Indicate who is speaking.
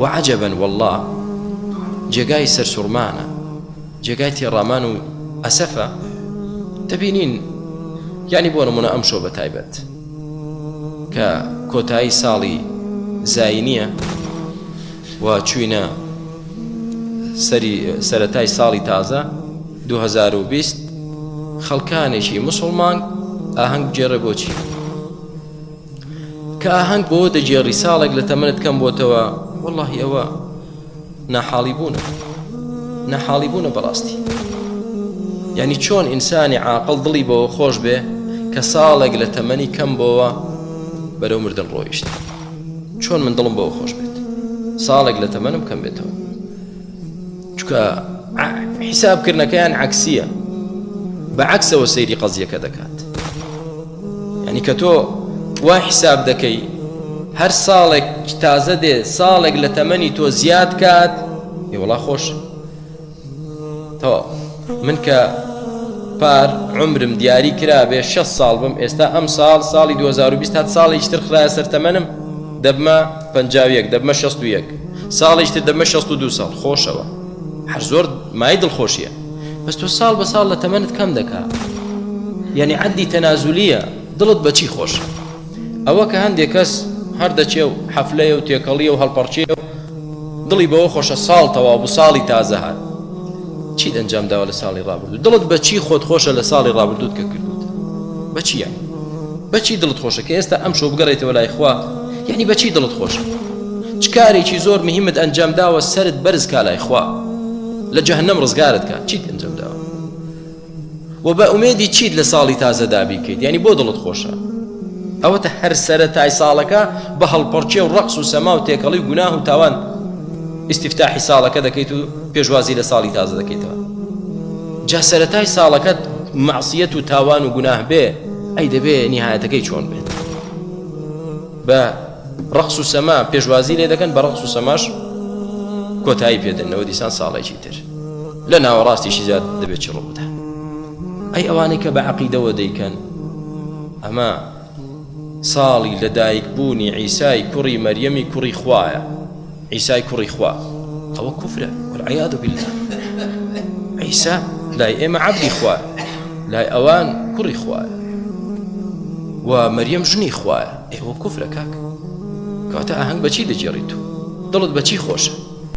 Speaker 1: وعجبا والله جێگای سەرسوڕمانە، جێگای تێڕامان و ئەسەفە. دەبینین یعنی بۆ نمونە ئەم شۆ بە تایبەت کە کۆتایی ساڵی زاینیە و چوینە سەرەتای ساڵی تازە 2020 خەڵکانێکی مسڵمان ئاهەنگ بجێڕێ بۆچی؟ کە ئاهەنگ بۆ دەجێڕی ساڵێک لە تەمەنت کەم بۆتەوە، وەڵڵاهی ئەوە ناحاڵی بوونە بەڕاستی. یعنی چۆن ئینسانی عاقڵ دڵی بەوە خۆش بێ کە ساڵێک لە تەمەنی کەم بۆوە بەرەو مردن ڕۆیشت. چۆن من دڵم بەوە خۆش بێت ساڵێک لە تەمەنم کەم بێتەوە؟ چونکە حیسابکردنەکەیان عەکسیە، بەعەکسەوە سەیری قەزیەکە دەکات. یعنی کە تۆ وا حیساب دەکەی هەر ساڵێک تازە دێ ساڵێک لە تەمەنی تۆ زیاد کات، وەڵا خۆش تەوا من کە پار عمرم دیاری کرابێ 6 ساڵ بم، ئێستا ئەم ساڵی 2020 هات ساڵێکی تر خرایە سەر تەمەنم دەبمە 51 دەبمە 61 ساڵێکی تر دەبمە 62 ساڵ، خۆشەوە هەر زۆر مای دڵخۆشیە. بەس تۆ ساڵ بە ساڵ لە تەمەنت کەم دەکا، یعنی عەدی تەنازولیە، دڵت بەچی خۆش؟ ئەوە کە هەندێک کەس هەر دەچێ و حەفلەیە و تێکەڵیە و هەڵپەرچێ و دڵی بەوە خۆشە ساڵ تەواو بوو ساڵی تازە هات. چی ئەنجام داوە لە ساڵی ڕابردوو؟ دڵت بەچی خۆت خۆشە لە ساڵی ڕابردووت کە کردوت؟ بەچی یعنی بەچی دڵت خۆشە کە ئێستا ئەم شۆ بگەڕێتەوە لای خوا؟ یعنی بەچی دڵت خۆشە؟ چ کارێکی زۆر مهمت ئەنجام داوە سەرت بەرز کا لای خوا، لە جەهەنەم ڕزگارت کات، چیت ئەنجام داوە؟ و بە ئومێدی چیت لە ساڵی تازە دابی کەیت؟ یعنی بۆ دڵت خۆشە؟ ئەوەتە هەر سەرەتای ساڵەکە بە هەڵپەرچێ و ڕەقس و سەما و تێکەڵی و گوناه و تاوان ئیستیفتاحی ساڵەکە دەکەیت و پێشوازی لە ساڵی تازە دەکەیتەوە. جا سەرەتای ساڵەکەت معسیەت و تاوان و گوناه بێ، ئەی دەبێ نیهایەتەکەی چۆن بێت؟ بە ڕەقس و سەما پێشوازی لێ دەکەن، بە ڕەقس و سەماش کۆتایی پێدەنەوە دیسان ساڵێکی تر لە ناوەڕاستیشی زیاد دەبێت چ ڕوو بدە. ئەی ئەوانەی کە بە عەقیدەوە دەیکەن ئەمە ساڵی لەدایک بوونی عیسای کوڕی مەریەمی کوڕی خوایە، عیسای کوڕی خوا، ئەوە کوفرە والعیاذ بالله. عیسا لای ئێمە عەبدی خوایە، لای ئەوان کوڕی خوایە و مەریەم ژنی خوایە. ئێوە کوفرە کاک. کەواتە ئاهەنگ بەچی دەجێڕیت؟ دڵت بەچی خۆشە؟